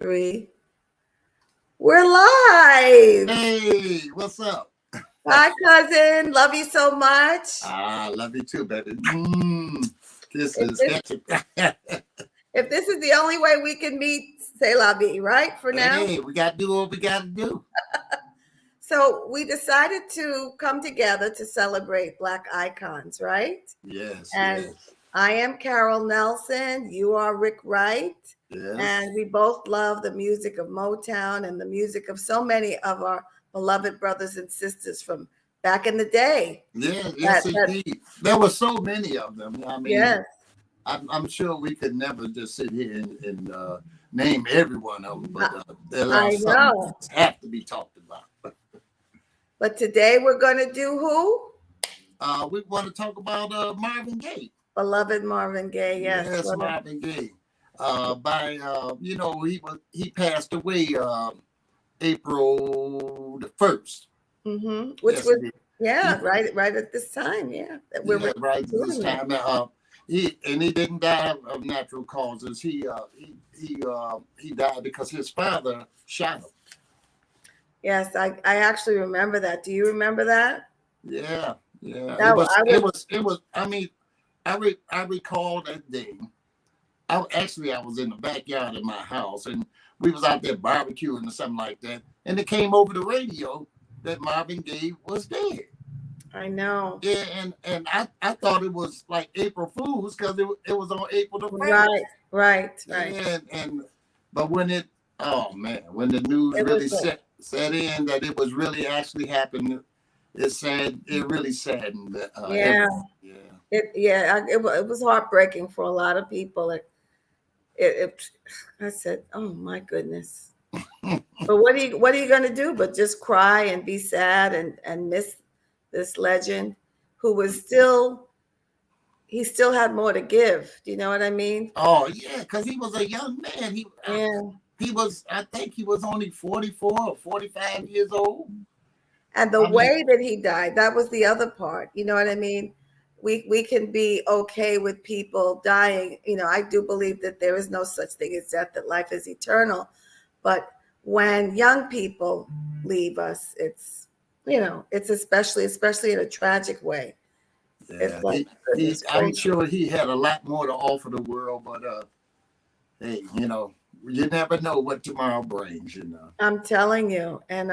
Three. We're live. Hey, what's up? Hi, cousin. Love you so much. Love you too, baby. This If is this, if this is the only way we can meet, say la vie, right? For now. Hey, we gotta do what we gotta do. So we decided to come together to celebrate Black icons, right? Yes, And yes, I am Carol Nelson. You are Rick Wright. yes. And we both love the music of Motown and the music of so many of our beloved brothers and sisters from back in the day. Yeah, That, yes, that indeed. There were so many of them. I mean, yes, I'm sure we could never just sit here and name every one of them, but there are I some know. that have to be talked about. But today we're going to do who? We want to talk about Marvin Gaye. Beloved Marvin Gaye. Yes. Yes, Marvin Gaye. He passed away April the 1st. Which Yes, was, he did. yeah, right at this time. Yeah. That we're Yeah, right this doing that. time. He didn't die of natural causes. He died because his father shot him. Yes, I actually remember that. Do you remember that? Yeah, yeah. It No, was I it was, was it was. I mean, I recall that day. I was in the backyard of my house and we was out there barbecuing or something like that, and it came over the radio that Marvin Gaye was dead. I know. Yeah, and I thought it was like April Fools because it was on April the Right, 1st. right. And but when it oh man, when the news It was really set in that it was really actually happening, it really saddened yeah, everyone. Yeah. it was heartbreaking for a lot of people. It I said, "Oh my goodness." But what are you going to do but just cry and be sad and miss this legend who was still he still had more to give. Do you know what I mean? Oh yeah, because he was a young man. Yeah. I think he was only 44 or 45 years old. And the I mean, way that he died, that was the other part. You know what I mean? We can be okay with people dying. I do believe that there is no such thing as death, that life is eternal. But when young people leave us, it's especially in a tragic way. It's yeah, like goodness I'm gracious. sure he had a lot more to offer the world, but hey, you never know what tomorrow brings. I'm telling you. And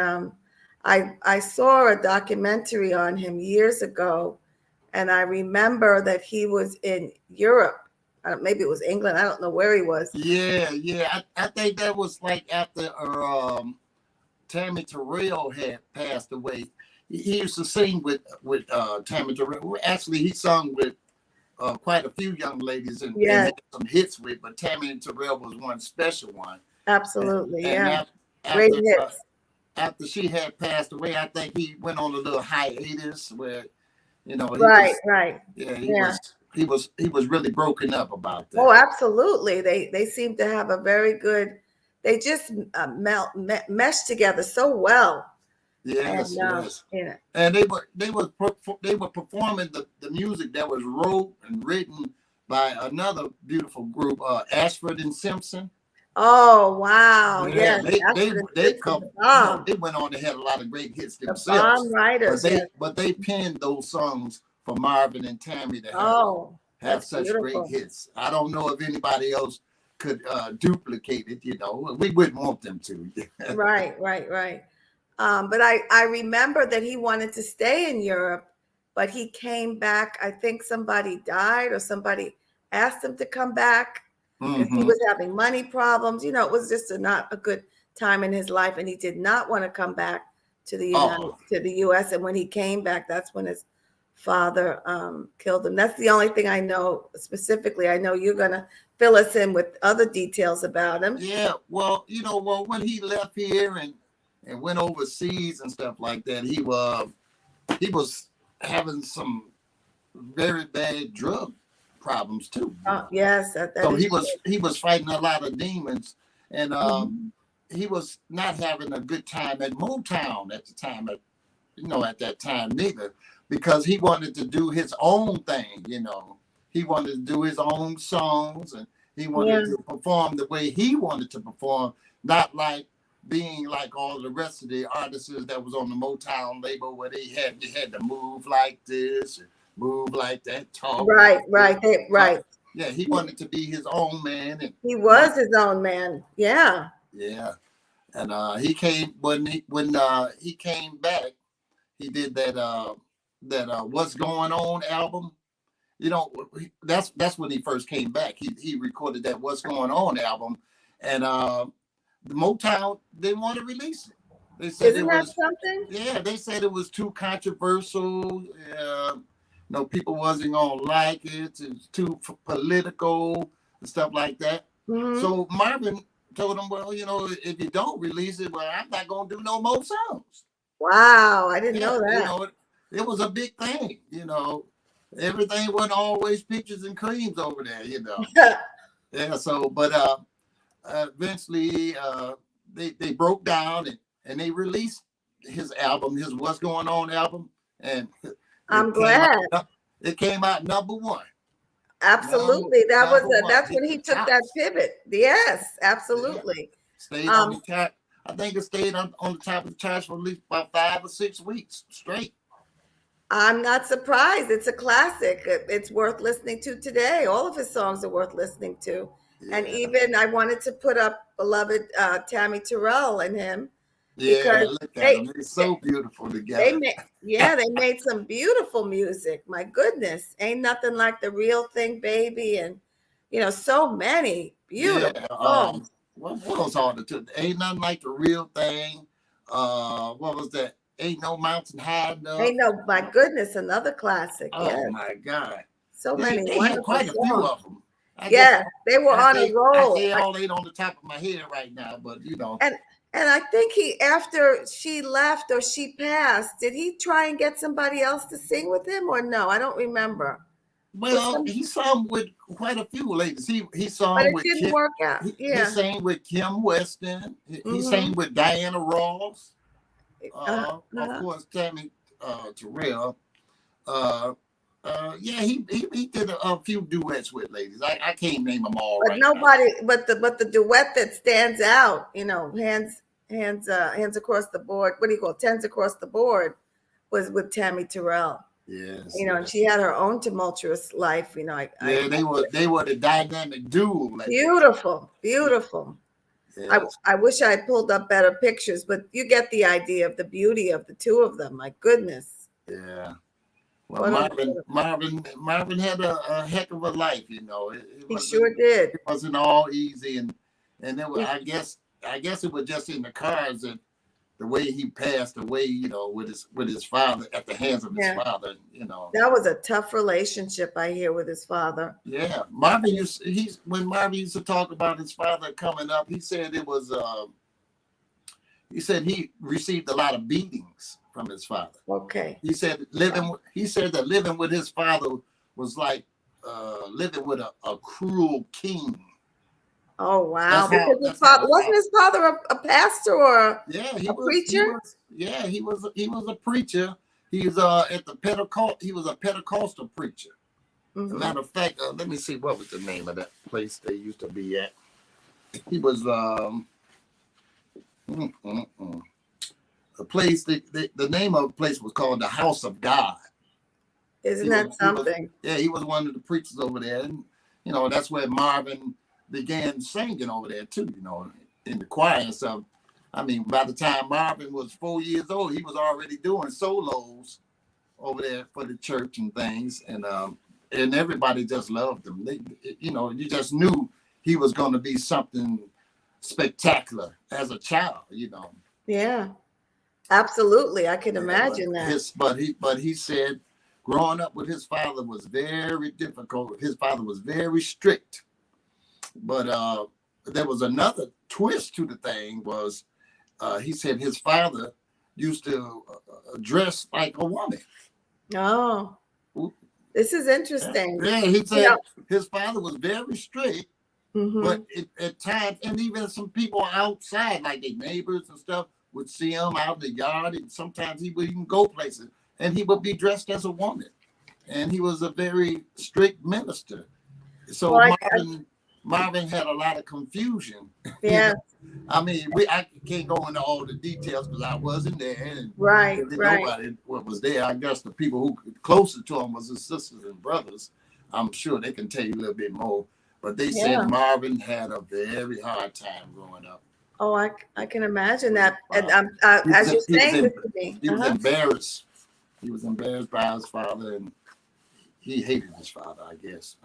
I saw a documentary on him years ago, and I remember that he was in Europe. Maybe it was England. I don't know where he was. Yeah, yeah. I think that was like after Tammy Terrell had passed away. He used to sing with Tammy Terrell. Actually, he sung with quite a few young ladies and Yes, had some hits with, but Tammy Terrell was one special one. And, absolutely. and Yeah. af- Great after hits. after she had passed away, I think he went on a little hiatus where he Right, was right. yeah Yeah. he was really broken up about Oh, that. absolutely. They seem to have a very good. They just mesh together so well. Yes, And yes. yeah. And they were performing the music that was wrote and written by another beautiful group, Ashford and Simpson. Oh wow. Yeah, Yes. Ashford and they Simpson, come the bomb. they went on to have a lot of great hits The bomb themselves, writers. Yes. but they penned those songs for Marvin and Tammy to Oh, have that's such great beautiful. hits. I don't know if anybody else could duplicate it. We wouldn't want them to. Right. But I remember that he wanted to stay in Europe, but he came back. I think somebody died or somebody asked him to come back because he Hmm. was having money problems. It was just not a good time in his life, and he did not want to come back Oh, to the U.S. And when he came back, that's when his father killed him. That's the only thing I know specifically. I know you're gonna fill us in with other details about him. yeah. Well, when he left here and went overseas and stuff like that, he was having some very bad drug problems too. Yes, that So is he was fighting a lot of demons, and true. he was not having a good time at Motown at the time. At that time neither, because he wanted to do his own thing. He wanted to do his own songs, and He wanted to perform the way he wanted to perform, not like being like all the rest of the artists that was on the Motown label where you had to move like this, move like that, talk. Right, like right, right. Yeah, he wanted to be his own man. And he was his own man. Yeah. Yeah. And he came when he came back, he did that What's Going On album. You know, that's when he first came back. He recorded that What's Going On album, and the Motown didn't want to release it. They said Isn't that something? Yeah, they said it was too controversial. No, people wasn't gonna like it. It's too political and stuff like that. Mm-hmm. So Marvin told him, well, if you don't release it, well, I'm not gonna do no more songs. Wow, I didn't know that. It was a big thing. Everything wasn't always peaches and creams over there. Yeah. So, but eventually, they broke down and they released his album, his What's Going On album, and I'm glad it came out number one. Absolutely, that's when he took that pivot. Yes, absolutely. Yeah. Stayed on the top. I think it stayed on the top of the charts for at least about 5 or 6 weeks straight. I'm not surprised. It's a classic. It's worth listening to today. All of his songs are worth listening to. Yeah. And even I wanted to put up beloved Tammy Terrell and him. Yeah, look at them. They're so beautiful together. They made some beautiful music. My goodness. Ain't Nothing Like the Real Thing, Baby. And, so many beautiful songs. What was all the two? Ain't Nothing Like the Real Thing. What was that? Ain't No Mountain High Enough. My goodness, another classic. Oh my God. So many. They had quite a few of them. They were on a roll. They all ain't on the top of my head right now, but And I think after she left or she passed, did he try and get somebody else to sing with him or no? I don't remember. Well, he sang with quite a few ladies. He sang but it with didn't work out. He sang with Kim Weston. He sang with Diana Ross. Of course, Tammy Terrell. He did a few duets with ladies. I can't name them all. But nobody. But the duet that stands out, hands across the board. What do you call it? Tens across the board was with Tammy Terrell. Yes. And she had her own tumultuous life. They were the dynamic duo. Beautiful. Yes. I wish I had pulled up better pictures, but you get the idea of the beauty of the two of them. My goodness. Yeah. Well, Marvin had a heck of a life, He sure did. It wasn't all easy, and it was, I guess it was just in the cards that the way he passed away, with his father at the hands of his father, That was a tough relationship, I hear, with his father. Yeah, when Marvin used to talk about his father coming up, he said it was he said he received a lot of beatings from his father. Okay. He said that living with his father was like living with a cruel king. Oh wow! Wasn't his father a pastor or a preacher? He was a preacher. He was at the Pentecost. He was a Pentecostal preacher. Mm-hmm. As a matter of fact, let me see what was the name of that place they used to be at. He was a place. The name of the place was called the House of God. Isn't that something? He was one of the preachers over there, and that's where Marvin began singing over there too, in the choir and stuff. I mean, by the time Marvin was 4 years old, he was already doing solos over there for the church and things, and everybody just loved him. You just knew he was going to be something spectacular as a child, Yeah, absolutely. I can imagine that. But he said, growing up with his father was very difficult. His father was very strict. But there was another twist to the thing was he said his father used to dress like a woman. Oh, this is interesting. Yeah, he said his father was very strict, but at times, and even some people outside, like their neighbors and stuff, would see him out in the yard, and sometimes he would even go places, and he would be dressed as a woman. And he was a very strict minister. So Marvin had a lot of confusion. Yeah. I mean, I can't go into all the details because I wasn't there, and Right. really Right. nobody was there. I guess the people who closer to him was his sisters and brothers. I'm sure they can tell you a little bit more. But they Yeah. said Marvin had a very hard time growing up. Oh, I can imagine that. And He as was, you're he was, saying em- this to me, he was embarrassed. He was embarrassed by his father, and he hated his father, I guess.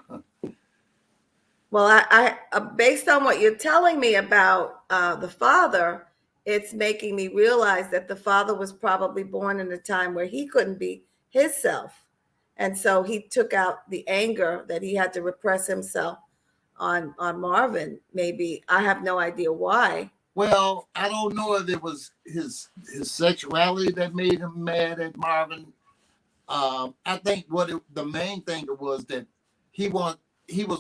well, based on what you're telling me about the father, it's making me realize that the father was probably born in a time where he couldn't be his self, and so he took out the anger that he had to repress himself on Marvin. Maybe I have no idea why. Well, I don't know if it was his sexuality that made him mad at Marvin. I think the main thing was that he was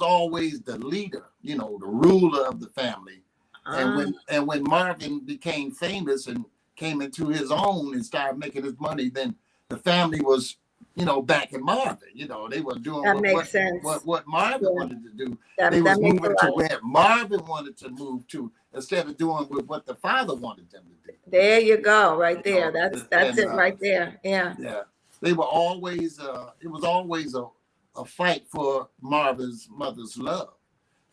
always the leader, the ruler of the family. And when Marvin became famous and came into his own and started making his money, then the family was, backing Marvin. They were doing That makes sense. what Marvin Yeah. wanted to do. That They was makes a moving to lot. where Marvin wanted to move to instead of doing what the father wanted them to do. There you go, right You there. know, That's it and right there. Yeah. yeah, they were always. It was always a fight for Marvin's mother's love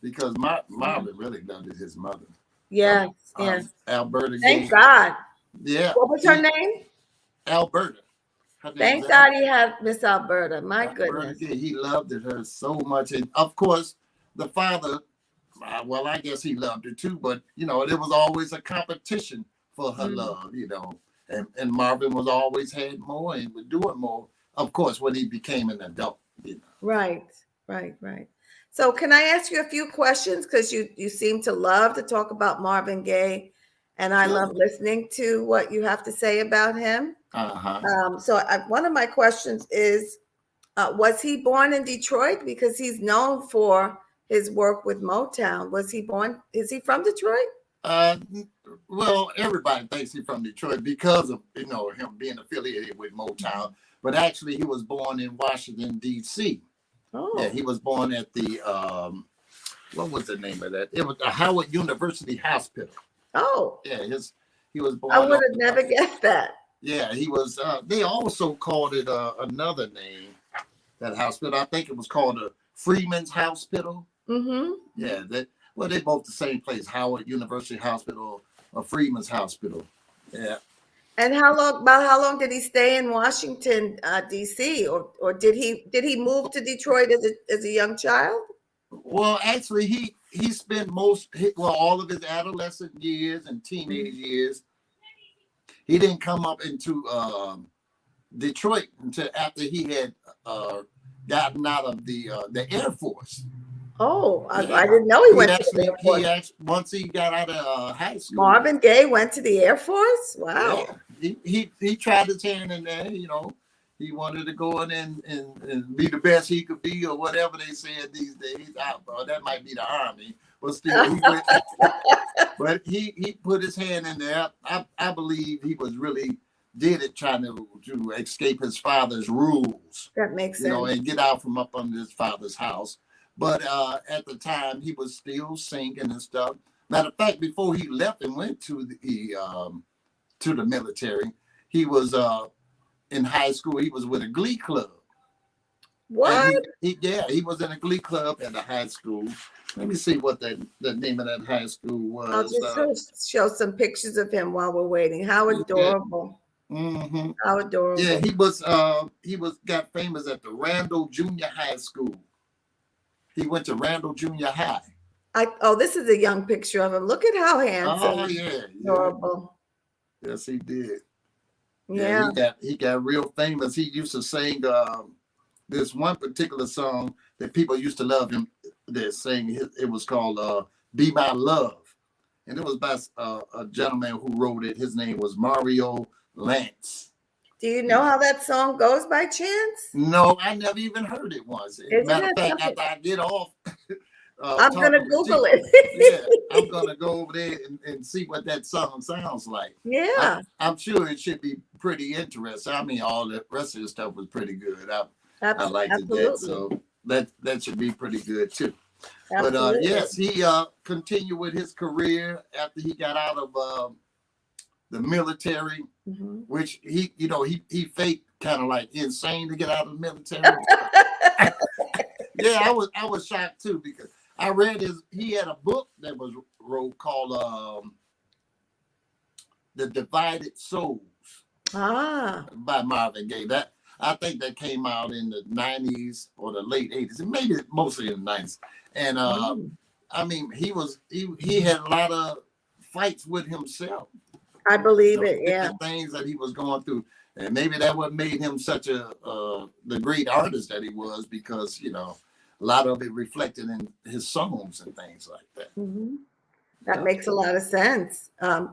because Marvin really loved his mother. Yes. Yes. Alberta Thank Gay. God. Yeah. What was her name? Alberta. Her name Thank was God he had Miss Alberta. My Alberta goodness. Gay. He loved her so much, and of course, the father. Well, I guess he loved her too, but there was always a competition for her love. And Marvin was always had more and was doing more. Of course, when he became an adult. Right. So can I ask you a few questions? Because you seem to love to talk about Marvin Gaye, and I love listening to what you have to say about him. So one of my questions is, was he born in Detroit? Because he's known for his work with Motown. Is he from Detroit? Well, everybody thinks he's from Detroit because of him being affiliated with Motown, but actually he was born in Washington D.C. Oh. Yeah, he was born at the what was the name of that? It was the Howard University Hospital. Oh. Yeah, he was born. I would have never guessed that. Yeah, he was. They also called it another name. That hospital, I think it was called the Freeman's Hospital. Mm-hmm. Yeah, they both the same place, Howard University Hospital or Freeman's Hospital. Yeah. And how long did he stay in Washington, D.C., or did he move to Detroit as a young child? Well, actually, he spent all of his adolescent years and teenage years. He didn't come up into Detroit until after he had gotten out of the Air Force. Oh, I didn't know he went to the Air Force. Once he got out of high school. Marvin Gaye went to the Air Force? Wow. Yeah. He tried his hand in there, He wanted to go in and be the best he could be, or whatever they said these days. That might be the Army, but still, but he put his hand in there. I believe he was really did it trying to escape his father's rules. That makes sense. And get out from up under his father's house. But at the time, he was still singing and stuff. Matter of fact, before he left and went to the military, he was in high school. He was with a glee club. What? He was in a glee club at a high school. Let me see what the name of that high school was. I'll just show some pictures of him while we're waiting. How adorable. Mm-hmm. How adorable. Yeah, he got famous at the Randall Junior High School. He went to Randall Junior High. This is a young picture of him. Look at how handsome. Oh yeah. Adorable. Yes, he did. Yeah. He got real famous. He used to sing this one particular song that people used to love him. They're saying it was called "Be My Love," and it was by a gentleman who wrote it. His name was Mario Lance. Do you know how that song goes by chance? No, I never even heard it once. Matter of fact, after I get off, I'm gonna Google it. Yeah, I'm gonna go over there and see what that song sounds like. Yeah, I'm sure it should be pretty interesting. I mean, all the rest of the stuff was pretty good. I liked that, so that should be pretty good too. But Absolutely. yes, he continued with his career after he got out of the military, Mhm. which he faked kind of like insane to get out of the military. Yeah, I was shocked too because I read he had a book that was wrote called The Divided Souls Ah. by Marvin Gaye. That I think that came out in the 90s or the late 80s, and maybe mostly in the 90s. And Mm. I mean, he had a lot of fights with himself. I believe it. Yeah. Different things that he was going through, and maybe that what made him such the great artist that he was, because a lot of it reflected in his songs and things like that. Mhm. That Yeah. makes a lot of sense. Yeah.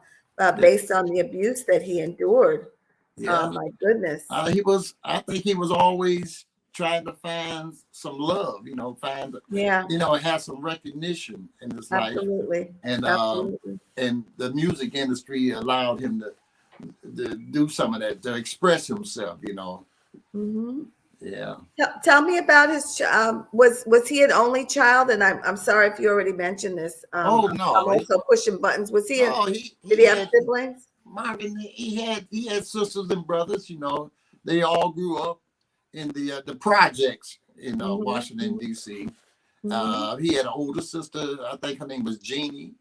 Based on the abuse that he endured. Yeah. My goodness. I think he was always trying to find some love, Yeah. have some recognition in his Absolutely. life. And Absolutely. and the music industry allowed him to do some of that, to express himself, Mm-hmm. Yeah. Tell me about his. Was he an only child? And I'm sorry if you already mentioned this. Oh I'm no. also pushing buttons. Was he? Oh, Did he have siblings? Marvin, he had sisters and brothers. They all grew up in the projects in Mhm. Washington D.C. Mhm. He had an older sister. I think her name was Jeannie.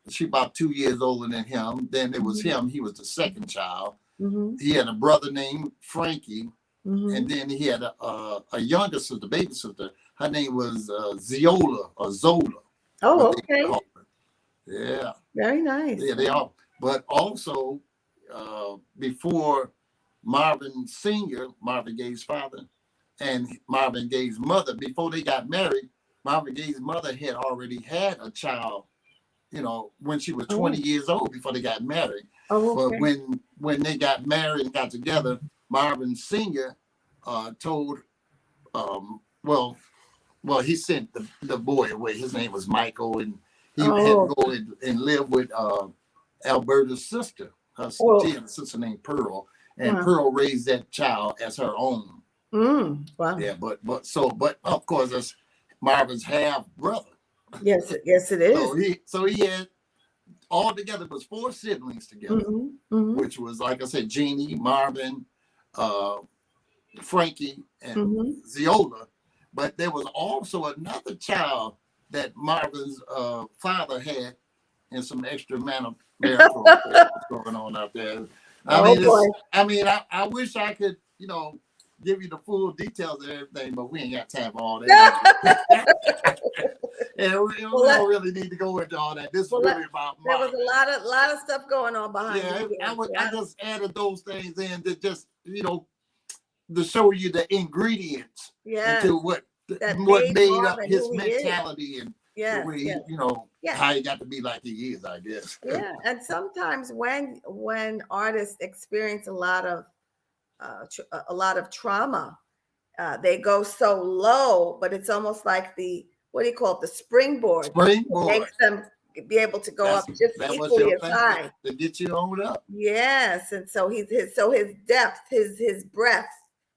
She about 2 years older than him. Then it was him. He was the second child. Mhm. He had a brother named Frankie, Mhm. and then he had a younger sister, baby sister. Her name was Ziola or Zola. Oh, what they okay. called her. Yeah. Very nice. Yeah, they are. But also, before Marvin Sr., Marvin Gaye's father, and Marvin Gaye's mother, before they got married, Marvin Gaye's mother had already had a child, when she was 20 years old before they got married. Oh, okay. But when they got married and got together, Marvin Sr. Told, well, he sent the boy away. His name was Michael, and he had to go and live with Alberta's sister. She had a sister named Pearl, and Pearl raised that child as her own. Wow. Yeah, but of course that's Marvin's half brother. Yes, it is. So he had altogether was 4 siblings together, which was, like I said, Jeannie, Marvin, Frankie, and Ziola. But there was also another child that Marvin's father had, and some extra marital going on out there. I wish I could, give you the full details of everything, but we ain't got time for all that. And we don't really need to go into all that. This is really about Marvin. There was a lot of stuff going on behind. Yeah, I just added those things in to just, to show you the ingredients into what made up his mentality and the way how he got to be like he is, I guess. Yeah, and sometimes when artists experience a lot of trauma, they go so low, but it's almost like the springboard. It makes them be able to go up just equally as high to get you on up. Yes, and so his depth, his breadth,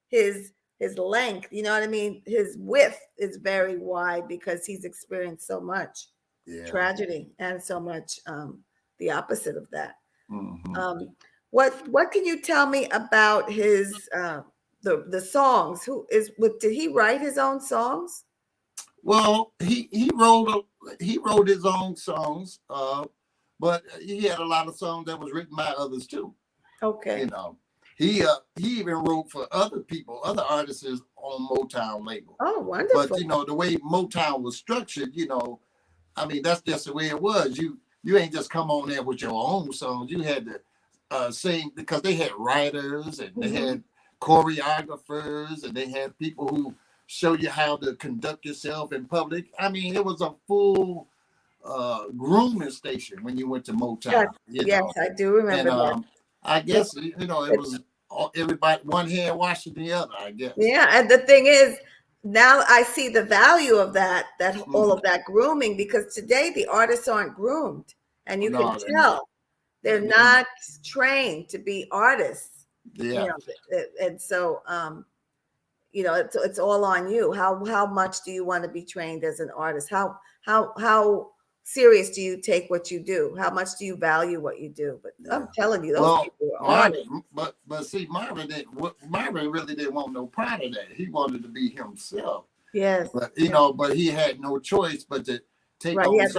his length, you know what I mean? His width is very wide because he's experienced so much tragedy and so much the opposite of that. Mm-hmm. What can you tell me about his the songs? Did he write his own songs? Well, he wrote his own songs, but he had a lot of songs that was written by others too. Okay. He even wrote for other people, other artists on Motown label. Oh, wonderful. But the way Motown was structured, I mean, that's just the way it was. You ain't just come on there with your own songs. You had to sing, because they had writers and they had choreographers and they had people who show you how to conduct yourself in public. I mean, it was a full grooming station when you went to Motown. Yes, I do remember that. I guess, it was everybody, one hand washing the other, I guess. Yeah, and the thing is, now I see the value of that all of that grooming, because today the artists aren't groomed, and you can tell they're not trained to be artists. Yeah. And so, it's all on you. How much do you want to be trained as an artist? How serious do you take what you do? How much do you value what you do? But I'm telling you, those people are artists. But see, Marvin really didn't want no part of that. He wanted to be himself. Yes. But but he had no choice but to take on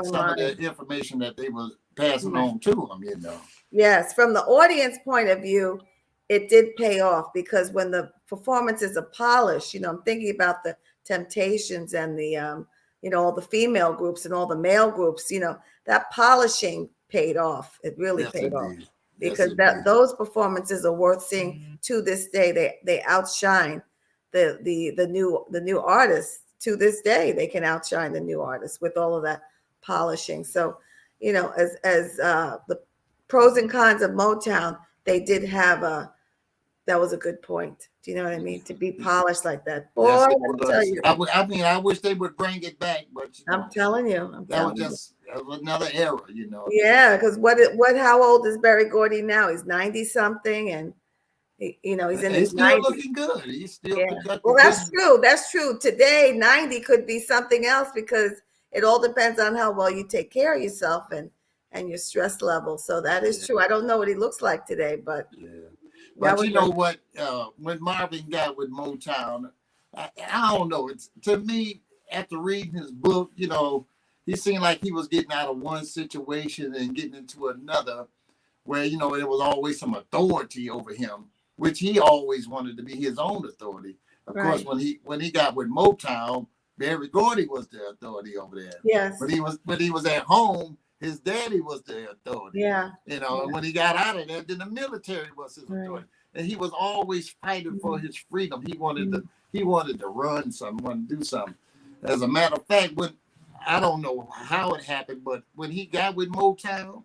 some of the information that they was passing on to him, Yes, from the audience point of view, it did pay off, because when the performances are polished, I'm thinking about the Temptations and the all the female groups and all the male groups, that polishing paid off. It really paid off, because those performances are worth seeing to this day. They outshine the new artists to this day. They can outshine the new artists with all of that polishing. So, as the pros and cons of Motown, they did have that was a good point. Do you know what I mean? To be polished like that. Boy, yes, let me tell you. I wish they would bring it back, but I'm telling you. That was another era, Yeah, because how old is Berry Gordy now? He's 90 something, and he's in his 90s. Still looking good. He's still Well, that's true. That's true. Today, 90 could be something else, because it all depends on how well you take care of yourself and your stress level. So that is true. I don't know what he looks like today, but But you know what? When Marvin got with Motown, I don't know. It's, to me, after reading his book, he seemed like he was getting out of one situation and getting into another, where there was always some authority over him, which he always wanted to be his own authority. Of course, when he got with Motown, Berry Gordy was the authority over there. Yes. But he was at home. His daddy was the authority. Yeah. And when he got out of there, then the military was his authority. And he was always fighting for his freedom. He wanted to run something, wanted to do something. As a matter of fact, I don't know how it happened, but when he got with Motown,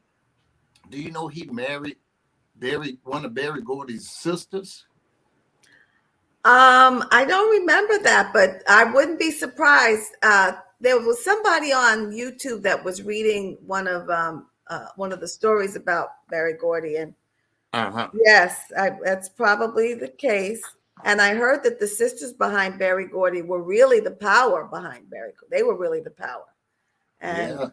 do you know he married one of Berry Gordy's sisters? I don't remember that, but I wouldn't be surprised. There was somebody on YouTube that was reading one of the stories about Berry Gordy, and yes, that's probably the case. And I heard that the sisters behind Berry Gordy were really the power behind Berry Gordy. They were really the power. And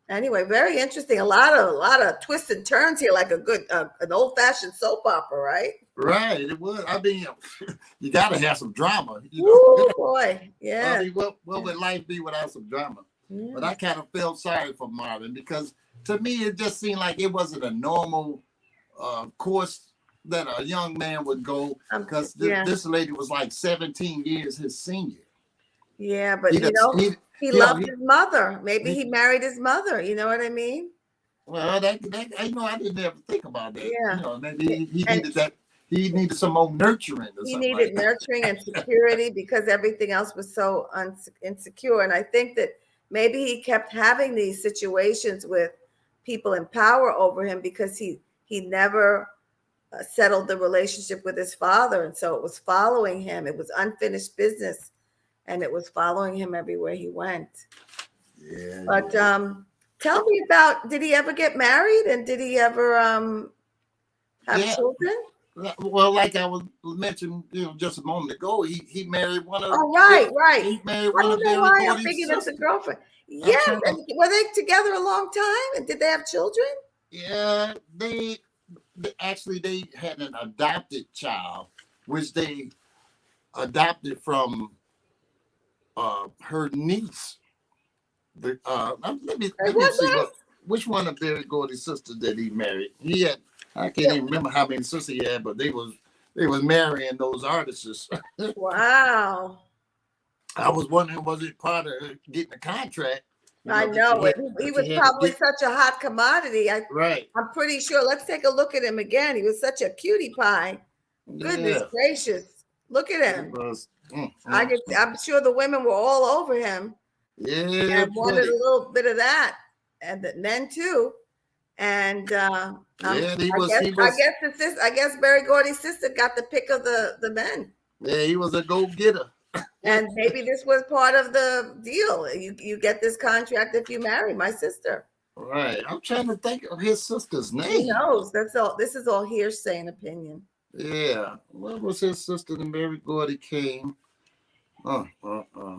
anyway, very interesting. A lot of twists and turns here, like an old-fashioned soap opera, right? Right, it was. I mean, you got to have some drama. Oh boy, yeah. I mean, what would life be without some drama? Yeah. But I kind of felt sorry for Marvin, because to me it just seemed like it wasn't a normal course that a young man would go, because this lady was like 17 years his senior. Yeah, but he loved his mother. Maybe he married his mother. You know what I mean? Well, I didn't ever think about that. Yeah. Maybe he needed that. He needed some more nurturing. He needed nurturing and security, because everything else was so insecure. And I think that maybe he kept having these situations with people in power over him, because he never settled the relationship with his father. And so it was following him. It was unfinished business, and it was following him everywhere he went. Yeah. But tell me about, did he ever get married, and did he ever have children? Well, like I was mentioning, just a moment ago, he married one of. Oh, right. He married one of Berry Gordy's I'm thinking it's a girlfriend. Yes. Were they together a long time? And did they have children? Yeah, they had an adopted child, which they adopted from her niece. Let me see which one of Berry Gordy's sisters did he marry. He had. I can't even remember how many sisters he had, but they was marrying those artists. Wow. I was wondering, was it part of getting a contract? I know. He was probably such a hot commodity. Right. I'm pretty sure. Let's take a look at him again. He was such a cutie pie. Goodness gracious. Look at him. I'm sure the women were all over him. Yeah. And wanted a little bit of that. And the men too. And I guess Berry Gordy's sister got the pick of the men. Yeah, he was a go-getter. And maybe this was part of the deal. You get this contract if you marry my sister. Right. I'm trying to think of his sister's name. Who knows? That's all. This is all hearsay and opinion. Yeah. What was his sister, the Mary Gordy King? Uh, uh, uh.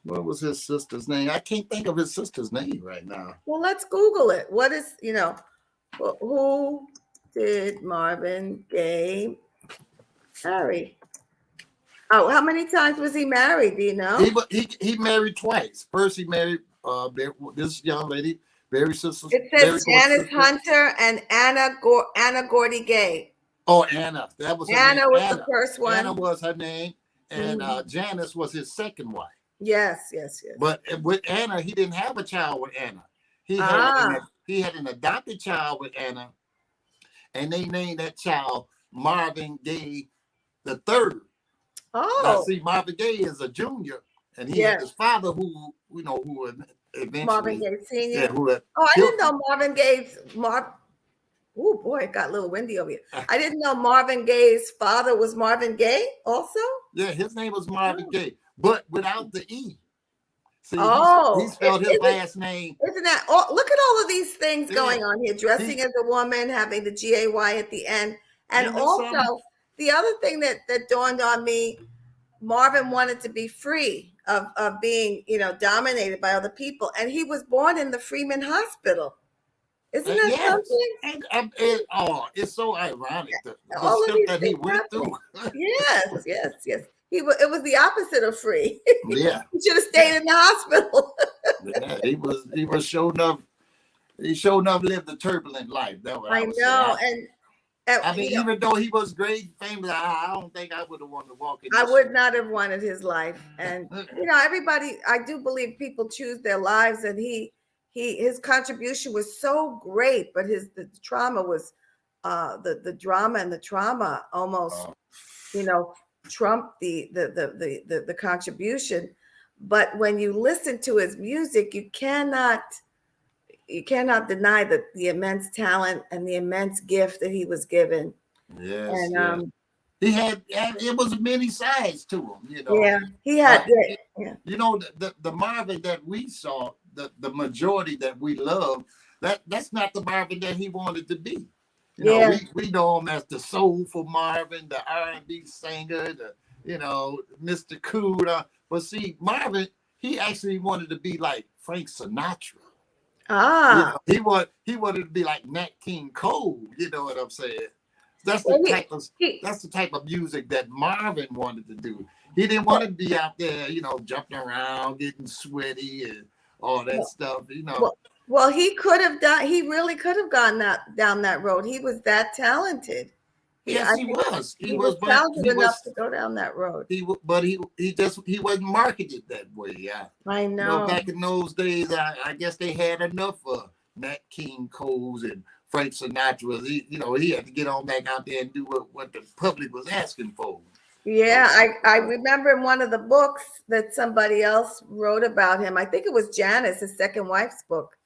What was his sister's name? I can't think of his sister's name right now. Well, let's Google it. What is, who did Marvin Gaye marry? Oh, how many times was he married? Do you know? He married twice. First, he married this young lady, Barry sister. It Barry says Gordy's Janice sister. Hunter and Anna Gordy Gay. Oh, Anna. That was her Anna name. was the first one. Anna was her name, and Mhm. Janice was his second wife. Yes, yes, yes. But with Anna, he didn't have a child with Anna. He had an adopted child with Anna, and they named that child Marvin Gaye the third. Now, Oh, see, Marvin Gaye is a junior, and he had yes. his father who eventually, Marvin Gaye Sr. yeah, who had Oh, I killed didn't know Marvin Gaye's Oh boy, it got a little windy over here. I didn't know Marvin Gaye's father was Marvin Gaye also. Yeah, his name was Marvin Gaye, but without the E. See, Oh, he spelled his last name. Isn't that? Oh, look at all of these things Yeah. going on here. Dressing as a woman, having the GAY at the end, and Isn't that also something? the other thing that dawned on me, Marvin wanted to be free of being, dominated by other people, and he was born in the Freeman Hospital. Isn't that Yes, something? it's so ironic the All of stuff these that he things went happening. through. Yes, yes, yes. It was the opposite of free. Yeah, He should have stayed in the hospital. yeah, he was showing up. He showed enough lived a turbulent life. That's what I I would know, say. and I mean, even though he was great, famous, I don't think I would have wanted to walk in. I would not have wanted his life. And everybody, I do believe people choose their lives, and his contribution was so great, but the trauma was the drama and the trauma almost trumped the contribution. But when you listen to his music, you cannot deny the immense talent and the immense gift that he was given. Yes, And he had it was many sides to him, Yeah, he had. The Marvin that we saw, the majority that we love, that's not the Marvin that he wanted to be. We know him as the soulful Marvin, the R&B singer, Mr. Cool. But see, Marvin, he actually wanted to be like Frank Sinatra. He wanted to be like Nat King Cole. You know what I'm saying? That's the type of music that Marvin wanted to do. He didn't want to be out there, jumping around, getting sweaty and all that stuff. Well, he could have done. He really could have gone down that road. He was that talented. Yes, he was. He was talented enough to go down that road. He wasn't marketed that way. Yeah, I know. Back in those days, I guess they had enough Nat King Cole's and Frank Sinatra. He had to get on back out there and do what the public was asking for. Yeah, I remember in one of the books that somebody else wrote about him. I think it was Janice, his second wife's book.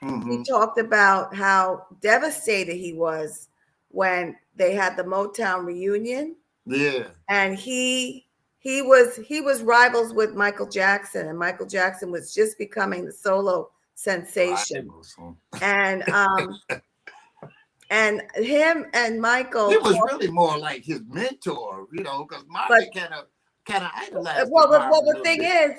Mm-hmm. He talked about how devastated he was when they had the Motown reunion. Yeah. And he was rivals with Michael Jackson, and Michael Jackson was just becoming the solo sensation. And and him and Michael, it was really more like his mentor, because Marvin kind of idolized. Well, the thing is,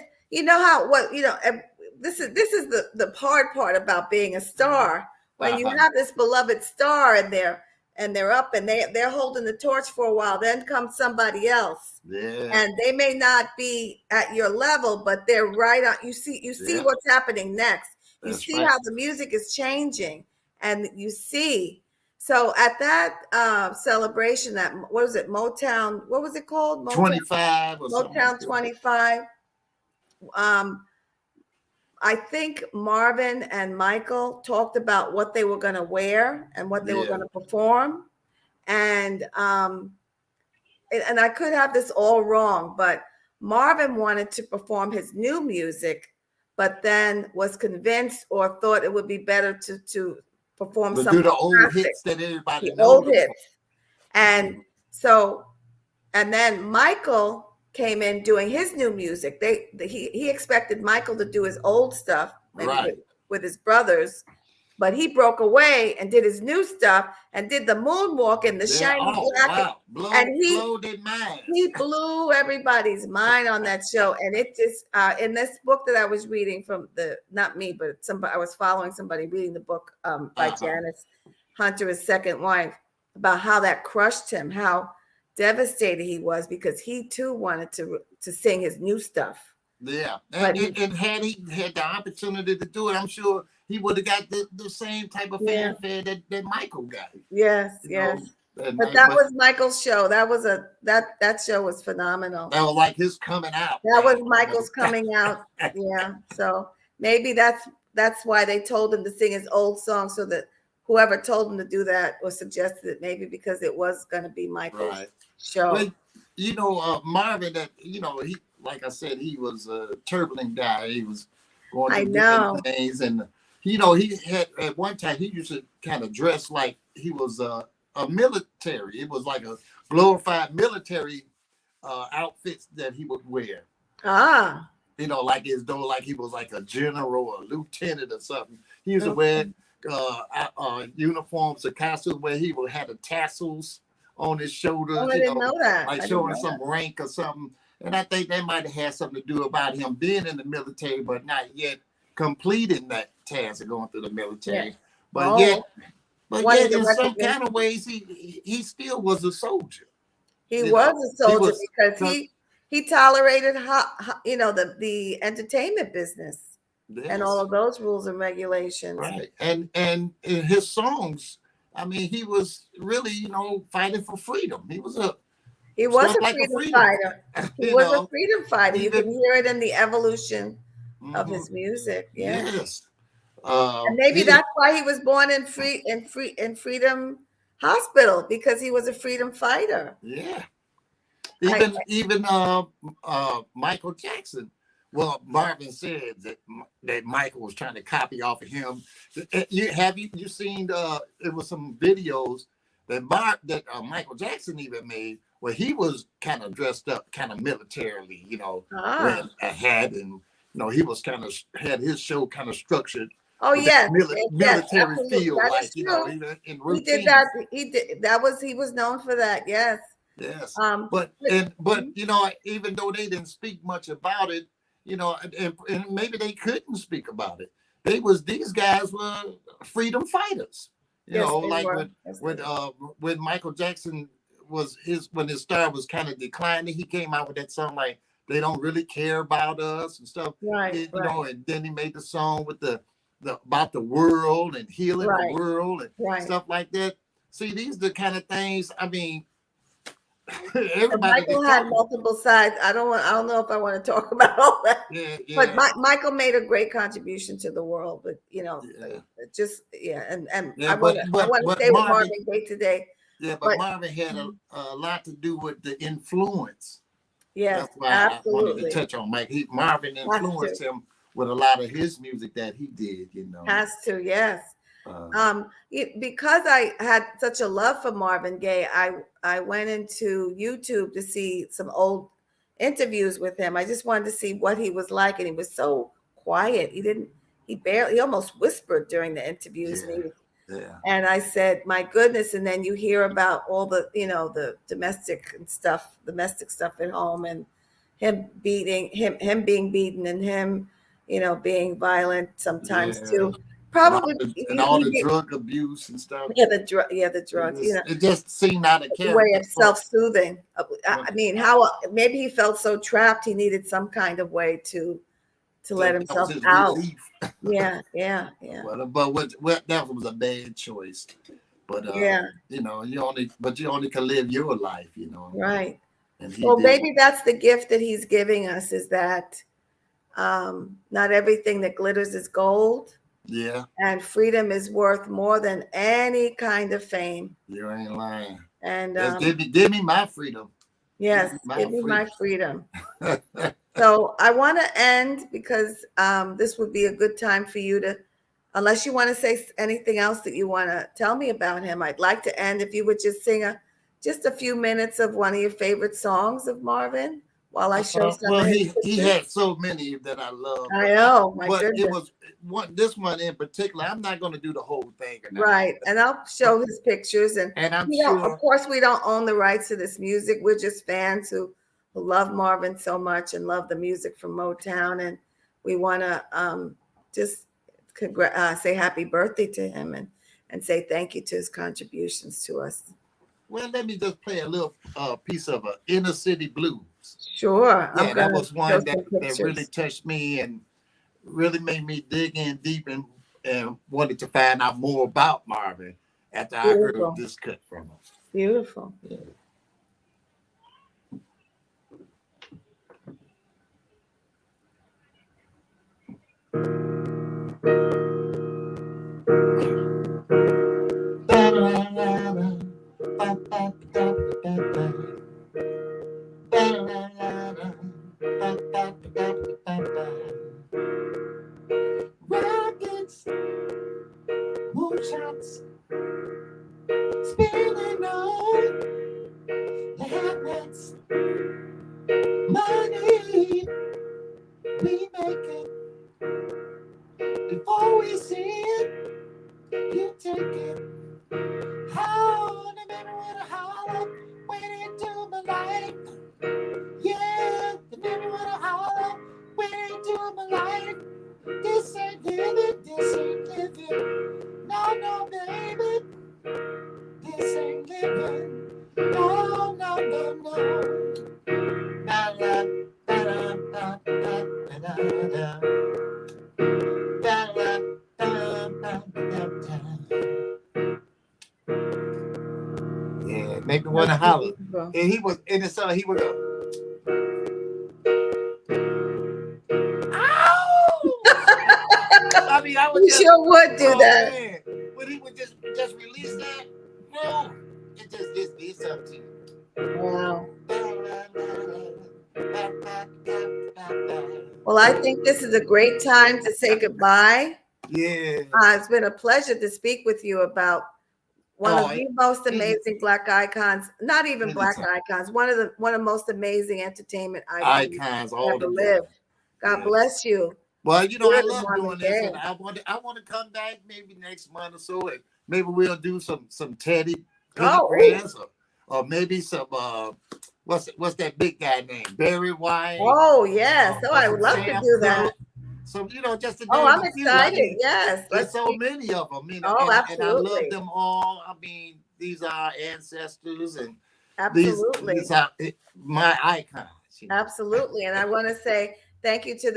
this is the hard part about being a star. When you have this beloved star and they're up and they're holding the torch for a while, then comes somebody else. Yeah. And they may not be at your level, but they're right on. You see what's happening next. You see how the music is changing, and you see. So at that celebration, what was it, Motown? What was it called? Motown 25 or Motown 25. I think Marvin and Michael talked about what they were going to wear and what they were going to perform. And I could have this all wrong, but Marvin wanted to perform his new music, but then was convinced or thought it would be better to perform some do the old hits that everybody knows. Old hits. And so, and then Michael came in doing his new music. He expected Michael to do his old stuff, maybe with his brothers, but he broke away and did his new stuff and did the moonwalk in the Yeah. shiny Oh black. wow. And Blow their minds. he blew everybody's mind on that show. And it just in this book that I was reading from not me, but somebody, I was following somebody reading the book by Janice Hunter, his second wife, about how that crushed him, how devastated he was, because he too wanted to sing his new stuff. Yeah, and had he had the opportunity to do it, I'm sure he would have got the same type of fanfare that Michael got. Yes, yes. But that was Michael's show. That was that show was phenomenal. That was like his coming out. That was Michael's coming out. Yeah. So maybe that's why they told him to sing his old song, so that whoever told him to do that or suggested it, maybe because it was going to be Michael's show. But, Marvin, that he, like I said, he was a turbulent guy. He was going through different things, and he had at one time he used to kind of dress like he was a military. It was like a glorified military outfits that he would wear. Like as though like he was like a general or a lieutenant or something. He used to wear uniforms or costumes where he would have the tassels on his shoulders. I didn't know that. Like showing some rank or something. And I think that might have had something to do about him being in the military, but not yet completing that task of going through the military. But yet in some kind of ways, he still was a soldier. He was a soldier because he tolerated the entertainment business and all of those rules and regulations. Right. And in his songs, I mean, he was really, fighting for freedom. He was a freedom fighter. He was a freedom fighter. You can hear it in the evolution of his music. Yeah. Yes. And maybe that's why he was born in Freedom Hospital, because he was a freedom fighter. Yeah. Even Michael Jackson. Well, Marvin said that Michael was trying to copy off of him. You seen? It was some videos that Michael Jackson even made, where he was kind of dressed up, kind of militarily, wearing a hat, and he was kind of had his show kind of structured. Oh yes, military feel, like in routine. He did that. He did that. He was known for that. Yes. Yes. But even though they didn't speak much about it, and maybe they couldn't speak about it. These guys were freedom fighters. When Michael Jackson when his star was kind of declining, he came out with that song like "They Don't Really Care About Us" and stuff. Right. And then he made the song with the about the world and healing the world and stuff like that. See, these are the kind of things. I mean, everybody. Michael had multiple sides. I don't know if I want to talk about all that. Yeah. But Michael made a great contribution to the world. But and I want to stay with Marvin Gaye today. Yeah, but Marvin had a lot to do with the influence. Yes, that's why absolutely. I wanted to touch on Mike. Marvin influenced him with a lot of his music that he did. Has to, yes. Because I had such a love for Marvin Gaye, I went into YouTube to see some old interviews with him. I just wanted to see what he was like, and he was so quiet. He almost whispered during the interviews. Yeah. And I said, my goodness. And then you hear about all the, the domestic stuff at home, and him being beaten, and him, being violent sometimes too. Probably and all the drug abuse and stuff. Yeah, the drugs. It just seemed out of character. Way of self-soothing. I mean, how maybe he felt so trapped he needed some kind of way to let himself out. Yeah. But what that was a bad choice. But you only can live your life, Right. Well, maybe that's the gift that he's giving us, is that not everything that glitters is gold. Yeah. And freedom is worth more than any kind of fame. You ain't lying. And give me my freedom. Yes, give me my freedom. So I want to end, because this would be a good time for you to, unless you want to say anything else that you want to tell me about him, I'd like to end if you would just sing just a few minutes of one of your favorite songs of Marvin, while I show some Well, of his he pictures. had so many that I love. I know, my But goodness. it was this one in particular. I'm not going to do the whole thing. Right. And I'll show his pictures. And I'm we don't, sure. of course, we don't own the rights to this music. We're just fans who love Marvin so much and love the music from Motown. And we want to just say happy birthday to him and say thank you to his contributions to us. Well, let me just play a little piece of Inner City Blues. Sure. Yeah, that was one that really touched me and really made me dig in deep and wanted to find out more about Marvin after I heard this cut from him. Beautiful. Yeah. Rockets, moonshots, spinning on the headlights, money we make it before we see it. You take it. How the baby wanna holler, went into my life. Yeah, the baby wanna holler, went into my life. This ain't living, this ain't living. No, no, baby, this ain't living. No, no, no, no. Da, da, da, da, da, da, da, da. Da, da, da, da, da, da. Yeah, make me want to holler. And he was in the song, he would go, ow! I mean, I would you sure would do that. Man. When he would just release that, no, it just did something. Wow. Well, I think this is a great time to say goodbye. Yeah. It's been a pleasure to speak with you about one of the most amazing Black icons, not even Black icons, one of the most amazing entertainment icons ever lived. God bless you. Well, you know, I love doing this, and I want to come back maybe next month or so, and maybe we'll do some Teddy Pendergrass or maybe some what's that big guy named Barry White. Oh yes, I would love to do that. So you know, just to I'm excited. I mean, yes, there's so many of them. You know, absolutely. And I love them all. I mean, these are our ancestors, and absolutely these are my icons. You know? Absolutely, and I want to say thank you to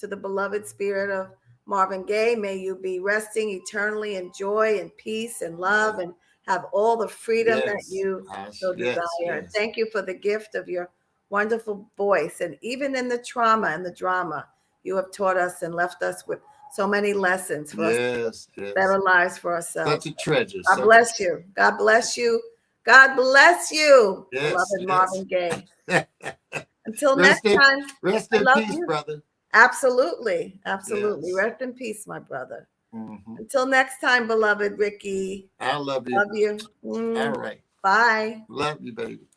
the beloved spirit of Marvin Gaye. May you be resting eternally in joy and peace and love, and have all the freedom that you so desire. Yes. Thank you for the gift of your wonderful voice, and even in the trauma and the drama, you have taught us and left us with so many lessons for us to live better lives for ourselves. Such a treasure. God bless you. God bless you. God bless you, beloved Marvin Gaye. Until next time. Rest in peace, brother. Absolutely. Absolutely. Yes. Rest in peace, my brother. Mm-hmm. Until next time, beloved Ricky. I love you. Love you. All right. Bye. Love you, baby.